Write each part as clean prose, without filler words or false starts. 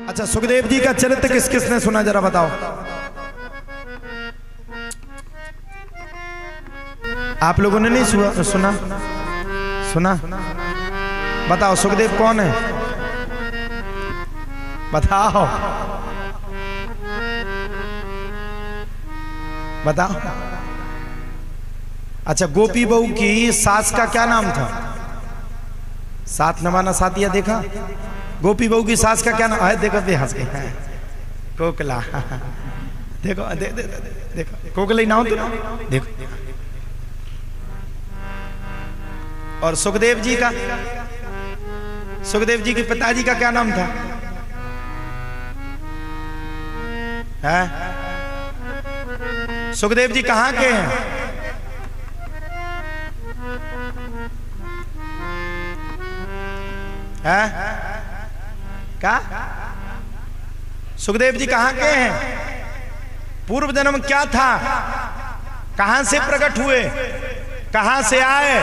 अच्छा, सुखदेव जी का चरित्र किस किसने सुना, जरा बताओ। आप लोगों ने नहीं सुना? सुना? बताओ सुखदेव कौन है, बताओ बताओ। अच्छा, गोपी बहू की सास का क्या नाम था? साथ नवाना साथिया देखा? गोपी बहू की सास का क्या नाम है? देखो हंस गए, कोकला। देखो देखो कोकला ही नाम तो देखो। और सुखदेव जी का, सुखदेव जी के पिताजी का क्या नाम था? है? सुखदेव जी कहां के हैं? है? क्या? सुखदेव जी कहां के हैं? पूर्व जन्म क्या था? कहां से प्रकट हुए? कहां से आए?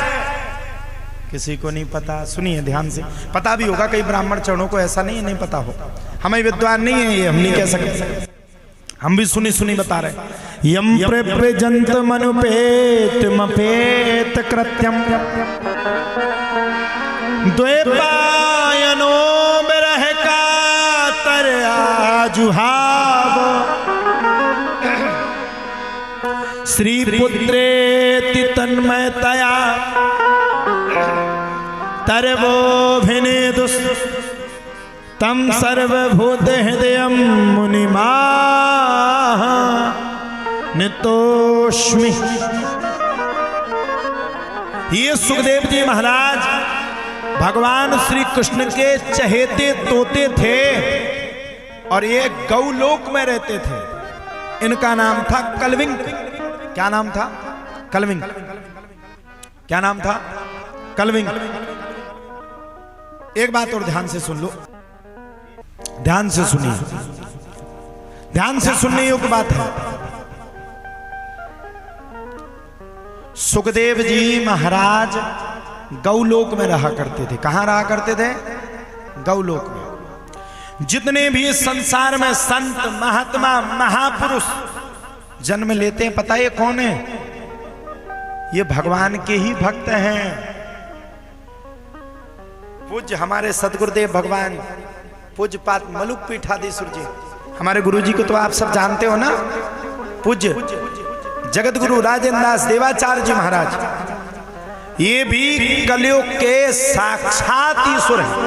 किसी को नहीं पता। सुनिए ध्यान से, पता भी होगा कई ब्राह्मण चरणों को, ऐसा नहीं है नहीं पता हो। हमें विद्वान नहीं है ये, हम नहीं कह सकते, हम भी सुनी सुनी बता रहे। यम प्रजंत मनुपेत मपेत कृत्यम द्वैपायनो बिरह का तर आजुहाव श्री पुत्रेति तन्मयतया तरवोभिनेदुस् तम सर्वभूत हृदयं मुनिमा नितोष्मि। ये सुखदेव जी महाराज भगवान श्री कृष्ण के चहेते तोते थे और ये गौलोक में रहते थे। इनका नाम था कलविंग। क्या नाम था? कलविंग। क्या नाम था? कलविंग। एक बात और ध्यान से सुन लो, ध्यान से सुनिए, ध्यान से सुनने योग्य बात है। सुखदेव जी महाराज गौलोक में रहा करते थे। कहां रहा करते थे? गौलोक में। जितने भी संसार में संत महात्मा महापुरुष जन्म लेते हैं, पता है कौन है? ये भगवान के ही भक्त हैं। पूज्य हमारे सदगुरुदेव भगवान पूज्य पाद मलुक पीठाधीश्वर जी, हमारे गुरुजी को तो आप सब जानते हो ना, पूज्य जगत गुरु राजेंद्र दास देवाचार्य जी महाराज, ये भी कलयुग के साक्षात ईश्वर हैं।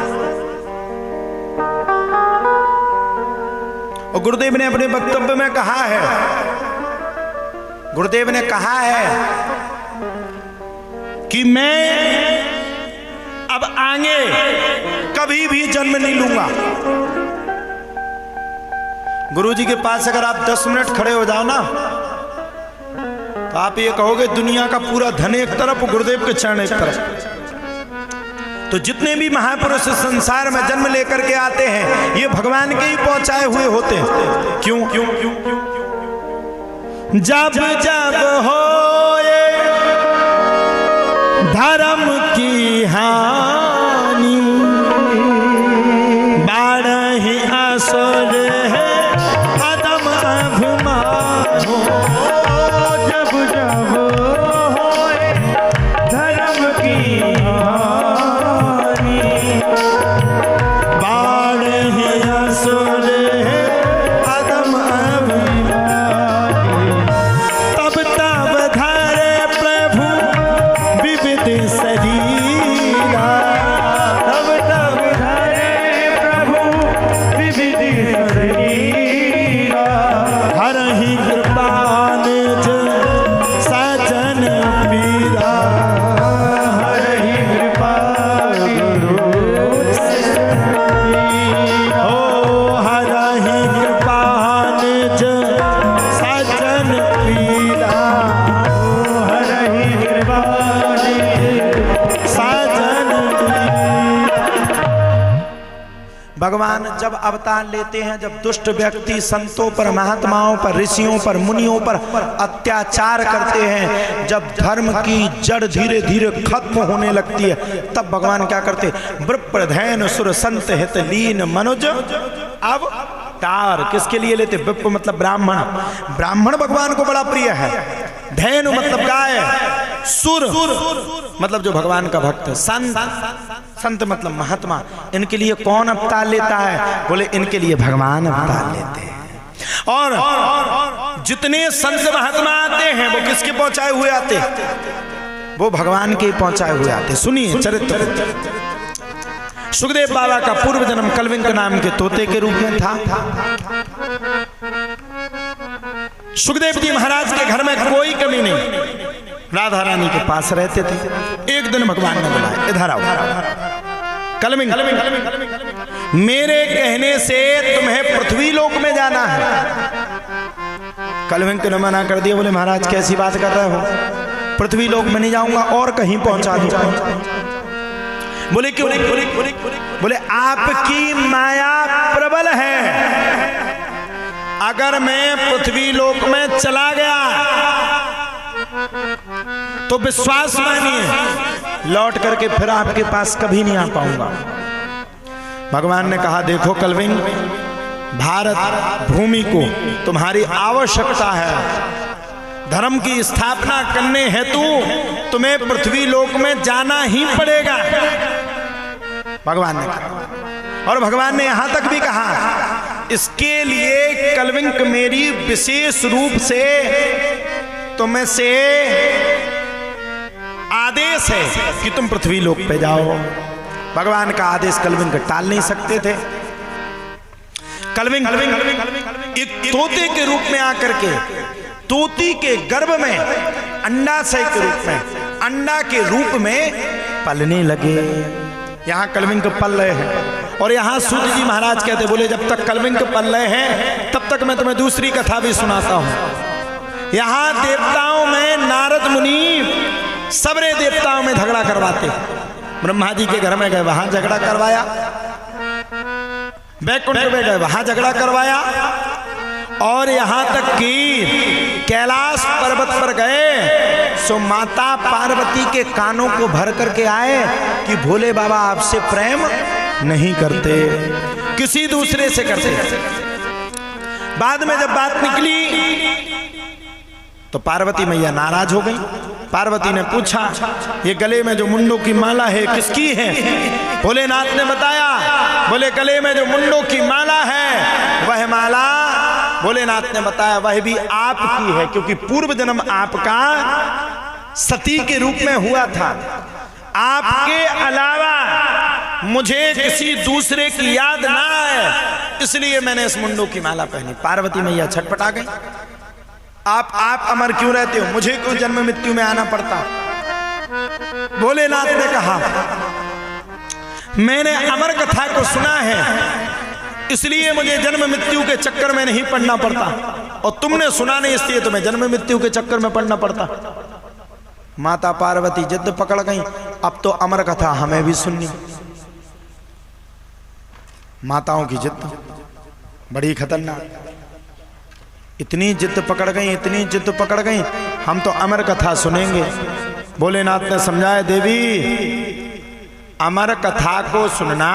और गुरुदेव ने अपने वक्तव्य में कहा है, गुरुदेव ने कहा है कि मैं अब आगे कभी भी जन्म नहीं लूंगा। गुरुजी के पास अगर आप 10 मिनट खड़े हो जाओ ना, तो आप ये कहोगे दुनिया का पूरा धन एक तरफ, गुरुदेव के चरण एक तरफ। तो जितने भी महापुरुष संसार में जन्म लेकर के आते हैं, ये भगवान के ही पहुंचाए हुए होते हैं। क्यों? क्यों? क्यों? जब जब होए धर्म की हानि बारहि असुर है अदम अभिमान। जब जब होए धर्म की हानि बारहि असुर है अदम अभिमान। तब तब धरे प्रभु विविध शरीरा, तब तब धरे प्रभु विविध शरीरा। हरहि कृपा निज सजन पीरा, हरहि कृपा गुरु ओ हरहि कृपा निज सजन पीरा, हरहि कृपा भगवान जब अवतार लेते हैं, जब दुष्ट व्यक्ति संतों पर, महात्माओं पर, ऋषियों पर, मुनियों पर अत्याचार करते हैं, जब धर्म की जड़ धीरे धीरे खत्म होने लगती है, तब भगवान क्या करते? वृप्रधैन सुर संत हित लीन मनुज अवतार किसके लिए लेते? विप्र मतलब ब्राह्मण, ब्राह्मण भगवान को बड़ा प्रिय है। धैनु मतलब गाय, सुर मतलब जो भगवान का भक्त है, संत, संत मतलब महात्मा। इनके लिए कौन अवतार लेता है? बोले इनके लिए भगवान अवतार लेते हैं। और जितने संत महात्मा आते हैं वो किसके पहुंचाए हुए आते? वो भगवान के पहुंचाए हुए आते। सुनिए चरित्र। सुखदेव बाबा का पूर्व जन्म कलविंक नाम के तोते के रूप में था। सुखदेव जी महाराज के घर में कोई कमी नहीं, राधा रानी के पास रहते थे। एक दिन भगवान ने बुलाया, इधर आओ कलविंक, मेरे कहने से तुम्हें पृथ्वी लोक में जाना है। कलविंक ने मना कर दिया, बोले महाराज कैसी बात कर रहे हो, पृथ्वी लोक में नहीं जाऊंगा, और कहीं पहुंचा दो। बोले क्यों? बोले आपकी माया प्रबल है, अगर मैं पृथ्वी लोक में चला गया तो विश्वास मानिए लौट करके फिर आपके पास कभी नहीं आ पाऊंगा। भगवान ने कहा देखो कलविंक, भारत भूमि को तुम्हारी आवश्यकता है, धर्म की स्थापना करने हेतु तुम्हें पृथ्वी लोक में जाना ही पड़ेगा, भगवान ने कहा। और भगवान ने यहां तक भी कहा इसके लिए कलविंक मेरी विशेष रूप से तुम्हें से आदेश है कि तुम पृथ्वी लोक पे जाओ। भगवान का आदेश कलविंक टाल नहीं सकते थे। कलविंक एक तोते के रूप में आकर के तोती के गर्भ में अंडाशय के रूप में, अंडा के रूप में पलने लगे। यहाँ कलविंक पल रहे हैं और यहाँ सूत जी महाराज कहते, बोले जब तक कलविंक पल रहे हैं तब तक मैं तुम्हें दूसरी कथा भी सुनाता हूँ। यहाँ देवताओं में नारद मुनि सबरे देवताओं में झगड़ा करवाते। ब्रह्मा जी के घर में गए, वहां झगड़ा करवाया, वैकुंठ में गए, वहां झगड़ा करवाया, और यहां तक कि कैलाश पर्वत पर गए सो माता पार्वती के कानों को भर करके आए कि भोले बाबा आपसे प्रेम नहीं करते, किसी दूसरे से करते। बाद में जब बात निकली तो पार्वती मैया नाराज हो गई। पार्वती ने पूछा ये गले में जो मुंडों की माला है किसकी है? भोलेनाथ ने बताया, बोले गले में जो मुंडों की माला है वह माला, भोलेनाथ ने बताया वह भी आपकी है, क्योंकि पूर्व जन्म आपका सती के रूप में हुआ था। आपके अलावा मुझे किसी दूसरे की याद ना आए, इसलिए मैंने इस मुंडों की माला पहनी। पार्वती मैया छटपटा गई, आप अमर क्यों रहते हो, मुझे क्यों जन्म मृत्यु में आना पड़ता? भोलेनाथ ने कहा मैंने अमर कथा को सुना है, इसलिए मुझे जन्म मृत्यु के चक्कर में नहीं पड़ना पड़ता, और तुमने सुना नहीं इसलिए तुम्हें जन्म मृत्यु के चक्कर में पड़ना पड़ता। माता पार्वती जिद पकड़ गई, अब तो अमर कथा हमें भी सुननी। माताओं की जिद बड़ी खतरनाक, इतनी जिद पकड़ गई, इतनी जिद पकड़ गई, हम तो अमर कथा सुनेंगे। भोलेनाथ ने समझाया देवी अमर कथा को सुनना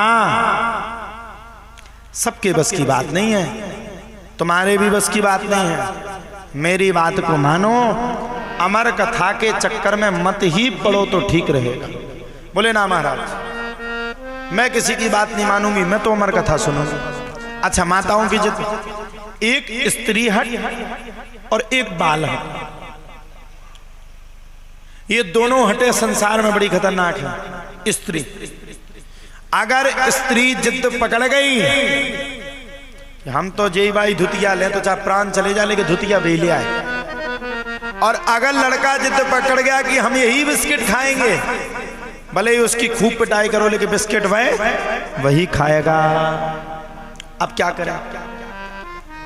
सबके बस की बात नहीं है, तुम्हारे भी बस की बात नहीं है, मेरी बात को मानो, अमर कथा के चक्कर में मत ही पड़ो तो ठीक रहेगा। बोले ना महाराज मैं किसी की बात नहीं मानूंगी, मैं तो अमर कथा सुनूंगी। अच्छा माताओं की जिद, एक स्त्री हट और एक बाल हट, ये दोनों हटे संसार में बड़ी खतरनाक है। स्त्री अगर स्त्री जिद पकड़ गई कि हम तो जय भाई धुतिया ले, तो चाहे प्राण चले जाए लेकिन धुतिया भी ले आए, और अगर लड़का जिद पकड़ गया कि हम यही बिस्किट खाएंगे, भले ही उसकी खूब पिटाई करो लेकिन बिस्किट वही खाएगा। अब क्या करें?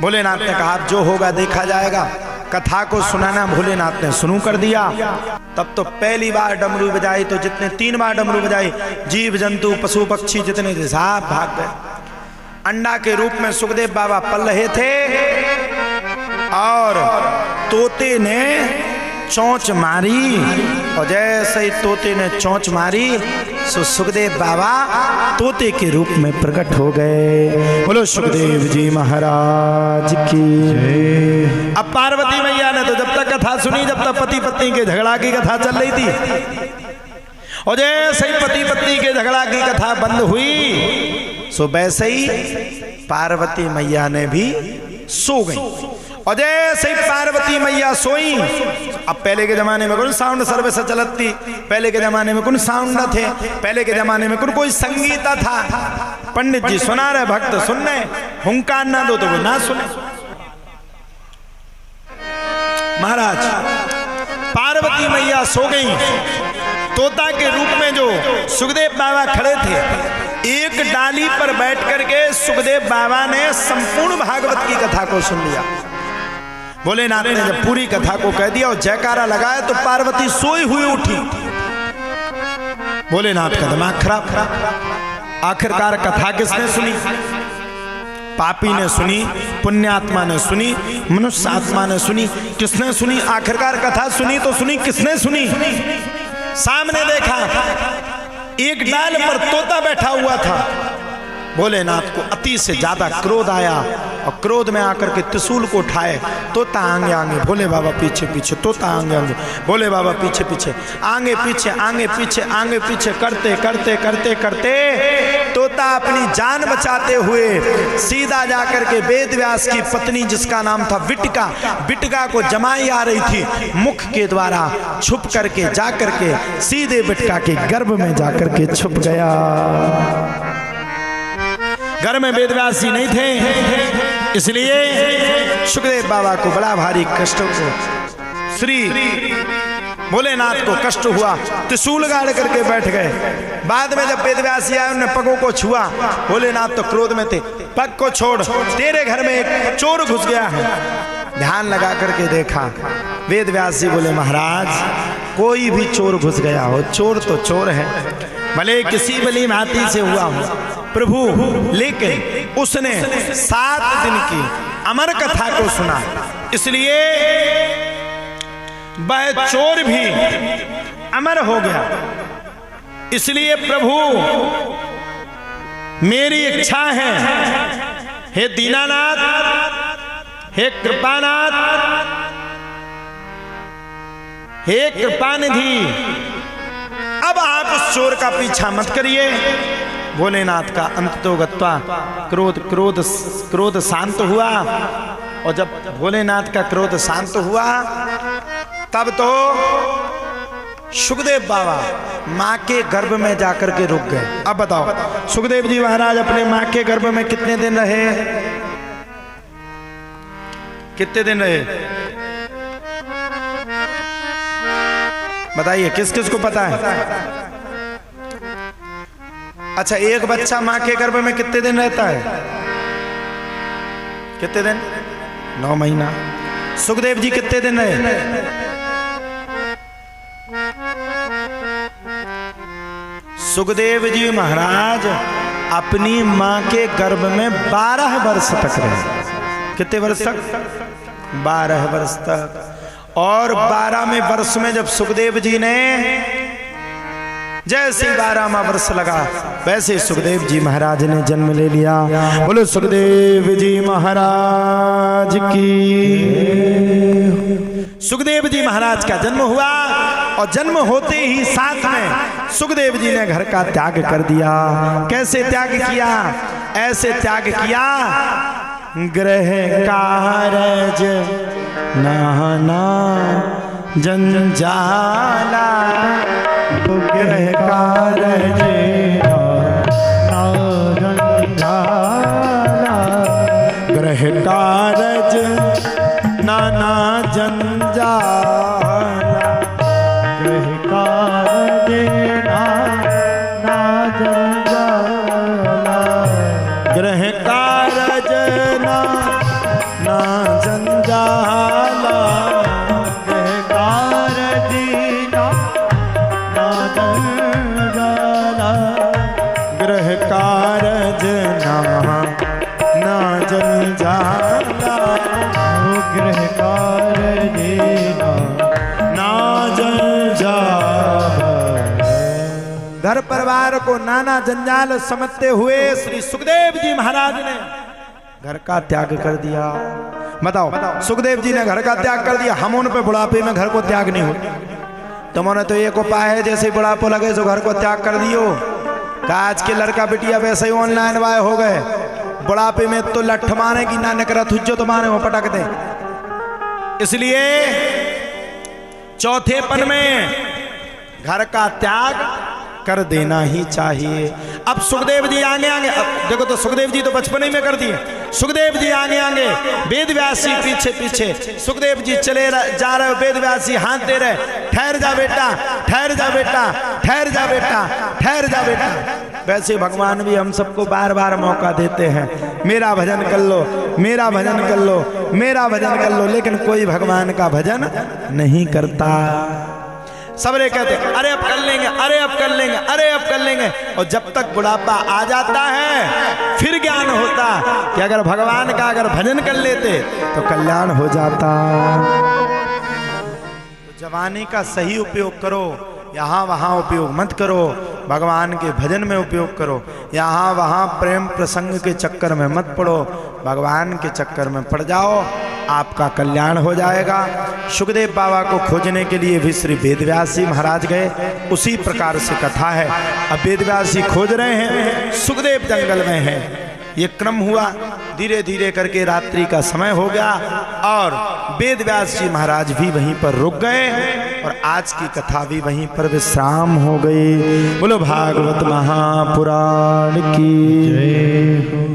भोलेनाथ ने कहा जो होगा देखा जाएगा। कथा को सुनाना भोलेनाथ ने शुरू कर दिया। तब तो पहली बार डमरू बजाई तो जितने 3 बार डमरू बजाई, जीव जंतु पशु पक्षी जितने थे सब भाग गए। अंडा के रूप में सुखदेव बाबा पल रहे थे और तोते ने चोंच मारी, और जैसे ही तोते ने चोंच मारी सो सुखदेव बाबा तोते के रूप में प्रकट हो गए। बोलो सुखदेव जी महाराज की। अब पार्वती मैया ने तो जब तक कथा सुनी, जब तक पति पत्नी के झगड़ा की कथा चल रही थी, और जैसे ही पति पत्नी के झगड़ा की कथा बंद हुई, सो वैसे ही पार्वती मैया ने भी सो गई। और जैसे ही पार्वती मैया सोई, अब पहले के जमाने में कौन साउंड सर्विस चलत थी, पहले के जमाने में कौन साउंड न थे, पहले के जमाने में कौन कोई संगीत था। पंडित जी सुना रहे, भक्त सुन रहे, हुंकार ना दो तो वो ना सुने। महाराज पार्वती मैया सो गई, तोता के रूप में जो सुखदेव बाबा खड़े थे, एक डाली पर बैठ करके सुखदेव बाबा ने संपूर्ण भागवत की कथा को सुन लिया। भोलेनाथ ने जब पूरी कथा को कह दिया और जयकारा लगाया तो पार्वती सोई हुई उठी। भोलेनाथ का दिमाग खराब। आखिरकार कथा किसने सुनी? पापी ने सुनी, पुण्यात्मा ने सुनी, मनुष्य आत्मा ने सुनी, किसने सुनी? आखिरकार कथा सुनी तो सुनी किसने सुनी? सामने देखा एक डाल पर तोता बैठा हुआ था। भोलेनाथ को अति से ज्यादा क्रोध आया और क्रोध में आकर के त्रिशूल को उठाए। तोता आगे आगे, भोले बाबा पीछे पीछे, तोता आगे आगे, भोले बाबा पीछे पीछे, आगे पीछे आगे पीछे आगे पीछे करते करते करते करते तोता अपनी जान बचाते हुए सीधा जाकर के वेद व्यास की पत्नी जिसका नाम था बिटिका, बिटिका को जमाई आ रही थी, मुख के द्वारा छुप करके जाकर के सीधे बिटिका के गर्भ में जाकर के छुप गया। घर में वेदव्यास जी नहीं थे, इसलिए सुखदेव बाबा को बड़ा भारी कष्ट को, श्री भोलेनाथ को कष्ट हुआ, त्रिशूल गाड़ करके बैठ गए। बाद में जब वेदव्यास जी आए, उन्होंने पगों को छुआ। भोलेनाथ तो क्रोध में थे, पग को छोड़, तेरे घर में एक चोर घुस गया है। ध्यान लगा करके देखा, वेदव्यास जी बोले महाराज कोई भी चोर घुस गया हो, चोर तो चोर है, भले किसी भली भांति से हुआ हो प्रभु, लेकिन उसने 7 दिन की अमर कथा को सुना, इसलिए वह चोर भी अमर हो गया। इसलिए प्रभु मेरी इच्छा है, हे दीनानाथ, हे कृपानाथ, हे कृपानिधि, अब आप उस चोर का पीछा मत करिए। भोलेनाथ का अंततोगत्वा क्रोध शांत हुआ, और जब भोलेनाथ का क्रोध शांत हुआ तब तो सुखदेव बाबा माँ के गर्भ में जाकर के रुक गए। अब बताओ सुखदेव जी महाराज अपने माँ के गर्भ में कितने दिन रहे? कितने दिन रहे बताइए, किस किस को पता है? अच्छा, एक बच्चा माँ के गर्भ में कितने दिन रहता है? कितने दिन? 9 महीना। सुखदेव जी कितने दिन रहे? सुखदेव जी महाराज अपनी माँ के गर्भ में 12 वर्ष तक रहे। कितने वर्ष तक? 12 वर्ष तक। और 12वें वर्ष में जब सुखदेव जी ने जैसे 12वां वर्ष लगा, वैसे सुखदेव जी महाराज ने जन्म ले लिया। बोलो सुखदेव जी महाराज की। सुखदेव जी महाराज का जन्म हुआ, और जन्म होते ही साथ में सुखदेव जी ने घर का त्याग कर दिया। कैसे त्याग किया? ऐसे त्याग किया, गृह कारज नाना जंजाला, गृह कारज गृह कारज नाना जंजाला, गृह कारज नाना जंजाला, गृह कारज नाना जंजाला, गृह कारज नाना जंजाला, गृह कारज नाना जंजाला, गृह कारज ना जंजाला। घर पर बार को नाना जंजाल समझते हुए श्री सुखदेव जी महाराज ने घर का त्याग कर दिया। बताओ, सुखदेव जी ने घर का त्याग कर दिया, हम उन पे बुढ़ापे में घर को त्याग नहीं हो। तुमने तो एक उपाय है, जैसे बुढ़ापो लगे तो घर को त्याग कर दियो। आज के लड़का बिटिया वैसे ही ऑनलाइन वाय हो गए, बुढ़ापे में तो लठ मारे की ना नकरा तुझो तो मारे वो पटक दे। इसलिए चौथेपन में घर का त्याग कर देना ही चाहिए। अब सुखदेव जी आगे आगे, अब देखो तो सुखदेव जी तो बचपन ही में कर दिए। सुखदेव जी आगे आगे, वेद व्यास जी पीछे पीछे। सुखदेव जी चले जा रहे, वेद व्यास जी हाथ दे रहे, ठहर जा बेटा, ठहर जा बेटा, ठहर जा बेटा, ठहर जा बेटा। वैसे भगवान भी हम सबको बार बार मौका देते हैं, मेरा भजन कर लो, मेरा भजन कर लो, मेरा भजन कर लो, लेकिन कोई भगवान का भजन नहीं करता। सबरे कहते अरे अब कर लेंगे, अरे अब कर लेंगे, अरे अब कर लेंगे। और जब तक बुढ़ापा आ जाता है फिर ज्ञान होता कि अगर भगवान का अगर भजन कर लेते तो कल्याण हो जाता। तो जवानी का सही उपयोग करो, यहाँ वहाँ उपयोग मत करो, भगवान के भजन में उपयोग करो। यहाँ वहाँ प्रेम प्रसंग के चक्कर में मत पड़ो, भगवान के चक्कर में पड़ जाओ, आपका कल्याण हो जाएगा। सुखदेव बाबा को खोजने के लिए भी श्री वेदव्यास जी महाराज गए, उसी प्रकार से कथा है। अब वेदव्यास जी खोज रहे हैं, सुखदेव जंगल में हैं। ये क्रम हुआ, धीरे धीरे करके रात्रि का समय हो गया और वेदव्यास जी महाराज भी वहीं पर रुक गए और आज की कथा भी वहीं पर विश्राम हो गई। बोलो भागवत महापुराण की जय हो।